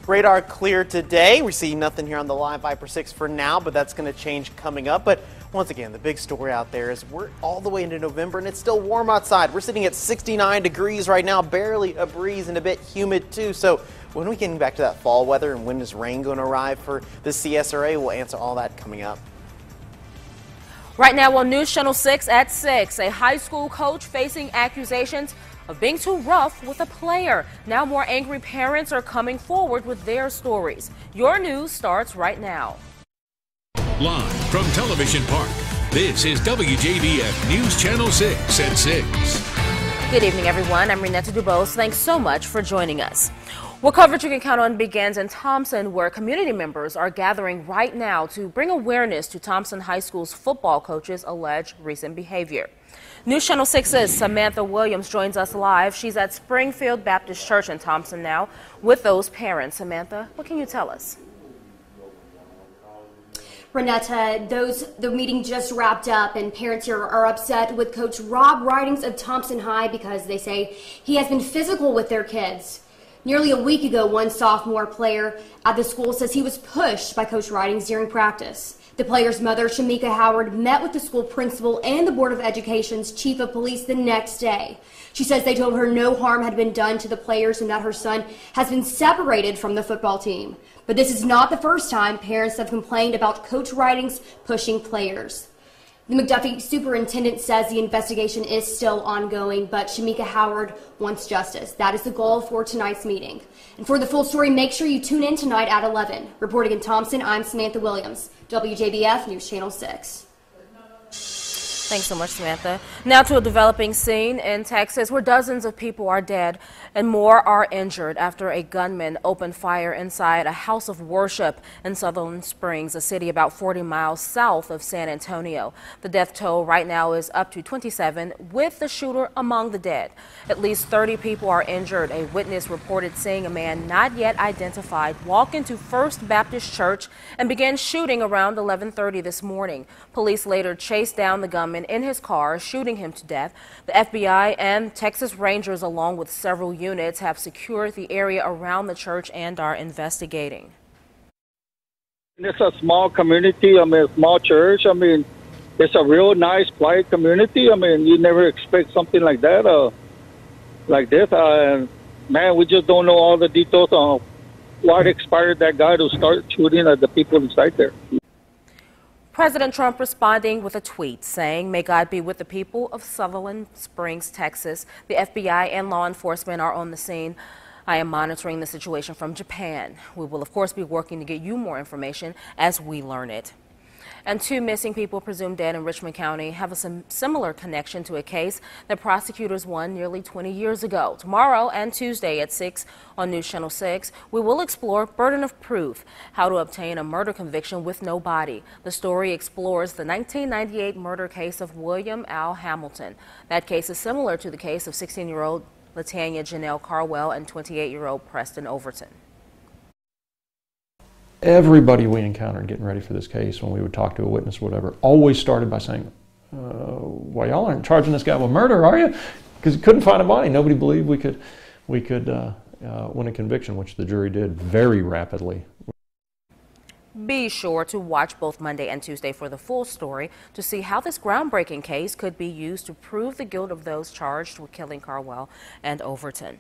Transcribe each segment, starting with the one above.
Radar clear today. We see nothing here on the live Viper 6 for now, but that's going to change coming up. But once again, the big story out there is we're all the way into November and it's still warm outside. We're sitting at 69 degrees right now, barely a breeze and a bit humid too. So when we get back to that fall weather and when is rain going to arrive for the CSRA, we'll answer all that coming up. Right now on News Channel 6 at 6, a high school coach facing accusations of being too rough with a player. Now more angry parents are coming forward with their stories. Your news starts right now. Live from Television Park, this is WJBF News Channel 6 at 6. Good evening, everyone. I'm Renetta Dubose. Thanks so much for joining us. Well, coverage you can count on begins in Thompson, where community members are gathering right now to bring awareness to Thompson High School's football coach's alleged recent behavior. News Channel 6's Samantha Williams joins us live. She's at Springfield Baptist Church in Thompson now with those parents. Samantha, what can you tell us? Renetta, the meeting just wrapped up and parents here are upset with Coach Rob Ridings of Thompson High because they say he has been physical with their kids. Nearly a week ago, one sophomore player at the school says he was pushed by Coach Ridings during practice. The player's mother, Shamika Howard, met with the school principal and the Board of Education's chief of police the next day. She says they told her no harm had been done to the players and that her son has been separated from the football team. But this is not the first time parents have complained about Coach Ridings pushing players. The McDuffie superintendent says the investigation is still ongoing, but Shamika Howard wants justice. That is the goal for tonight's meeting. And for the full story, make sure you tune in tonight at 11. Reporting in Thompson, I'm Samantha Williams, WJBF News Channel 6. Thanks so much, Samantha. Now to a developing scene in Texas where dozens of people are dead and more are injured after a gunman opened fire inside a house of worship in Sutherland Springs, a city about 40 miles south of San Antonio. The death toll right now is up to 27, with the shooter among the dead. At least 30 people are injured. A witness reported seeing a man not yet identified walk into First Baptist Church and began shooting around 11:30 this morning. Police later chased down the gunman in his car, shooting him to death. The FBI and Texas Rangers, along with several units, have secured the area around the church and are investigating. It's a small community, a small church. It's a real nice, quiet community. You never expect something like that, like this. Man, we just don't know all the details on what inspired that guy to start shooting at the people inside there. President Trump responding with a tweet saying, "May God be with the people of Sutherland Springs, Texas. The FBI and law enforcement are on the scene. I am monitoring the situation from Japan. We will, of course, be working to get you more information as we learn it." And two missing people presumed dead in Richmond County have a similar connection to a case that prosecutors won nearly 20 years ago. Tomorrow and Tuesday at 6 on News Channel 6, we will explore burden of proof, how to obtain a murder conviction with no body. The story explores the 1998 murder case of William Al Hamilton. That case is similar to the case of 16-year-old Latanya Janelle Carwell and 28-year-old Preston Overton. Everybody we encountered getting ready for this case, when we would talk to a witness or whatever, always started by saying, well, y'all aren't charging this guy with murder, are you? Because he couldn't find a body. Nobody believed we could win a conviction, which the jury did very rapidly. Be sure to watch both Monday and Tuesday for the full story to see how this groundbreaking case could be used to prove the guilt of those charged with killing Carwell and Overton.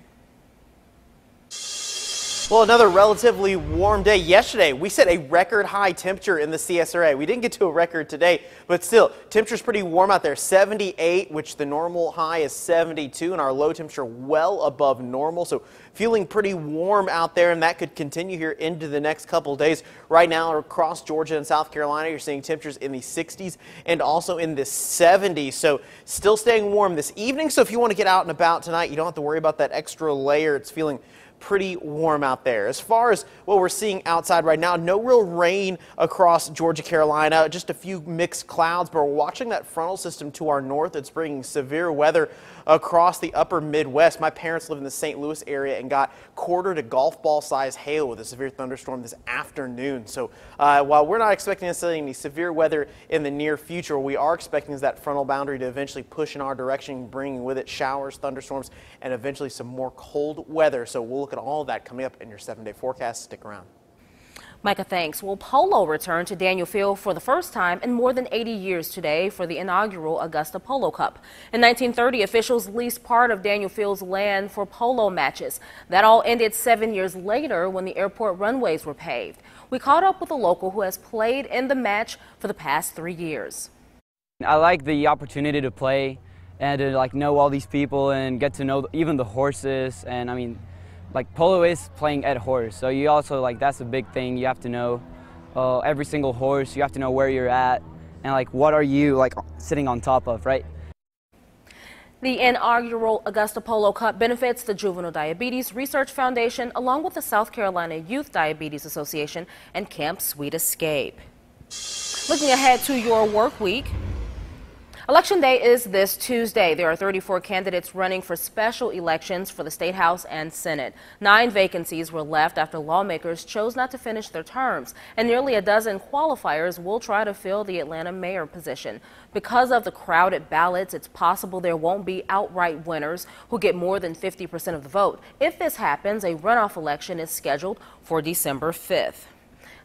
Well, another relatively warm day yesterday. We set a record high temperature in the CSRA. We didn't get to a record today, but still, temperature's pretty warm out there. 78, which the normal high is 72, and our low temperature well above normal. So feeling pretty warm out there, and that could continue here into the next couple days. Right now, across Georgia and South Carolina, you're seeing temperatures in the 60s and also in the 70s. So still staying warm this evening. So if you want to get out and about tonight, you don't have to worry about that extra layer. It's feeling pretty warm out there. As far as what we're seeing outside right now, no real rain across Georgia, Carolina, just a few mixed clouds, but we're watching that frontal system to our north. It's bringing severe weather across the upper Midwest. My parents live in the St. Louis area and got quarter to golf ball size hail with a severe thunderstorm this afternoon. So while we're not expecting necessarily any severe weather in the near future, what we are expecting is that frontal boundary to eventually push in our direction, bringing with it showers, thunderstorms, and eventually some more cold weather. So we'll look at all of that coming up in your 7-day forecast. Stick around. Micah, thanks. Well, polo returned to Daniel Field for the first time in more than 80 years today for the inaugural Augusta Polo Cup. In 1930, officials leased part of Daniel Field's land for polo matches. That all ended 7 years later when the airport runways were paved. We caught up with a local who has played in the match for the past 3 years. I like the opportunity to play and to know all these people and get to know even the horses. And I mean, polo is playing at horse, so you also that's a big thing. You have to know every single horse. You have to know where you're at and what are you sitting on top of, right? The inaugural Augusta Polo Cup benefits the Juvenile Diabetes Research Foundation along with the South Carolina Youth Diabetes Association and Camp Sweet Escape. Looking ahead to your work week. Election Day is this Tuesday. There are 34 candidates running for special elections for the State House and Senate. 9 vacancies were left after lawmakers chose not to finish their terms, and nearly a dozen qualifiers will try to fill the Atlanta mayor position. Because of the crowded ballots, it's possible there won't be outright winners who get more than 50% of the vote. If this happens, a runoff election is scheduled for December 5th.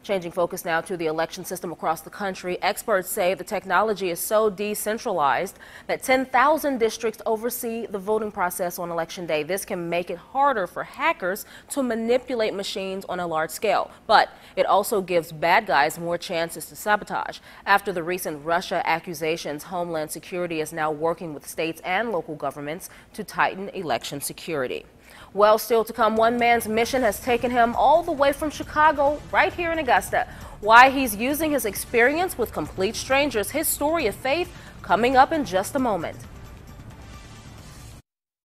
Changing focus now to the election system across the country. Experts say the technology is so decentralized that 10,000 districts oversee the voting process on Election Day. This can make it harder for hackers to manipulate machines on a large scale. But it also gives bad guys more chances to sabotage. After the recent Russia accusations, Homeland Security is now working with states and local governments to tighten election security. Well, still to come, one man's mission has taken him all the way from Chicago right here in Augusta. Why he's using his experience with complete strangers, his story of faith, coming up in just a moment.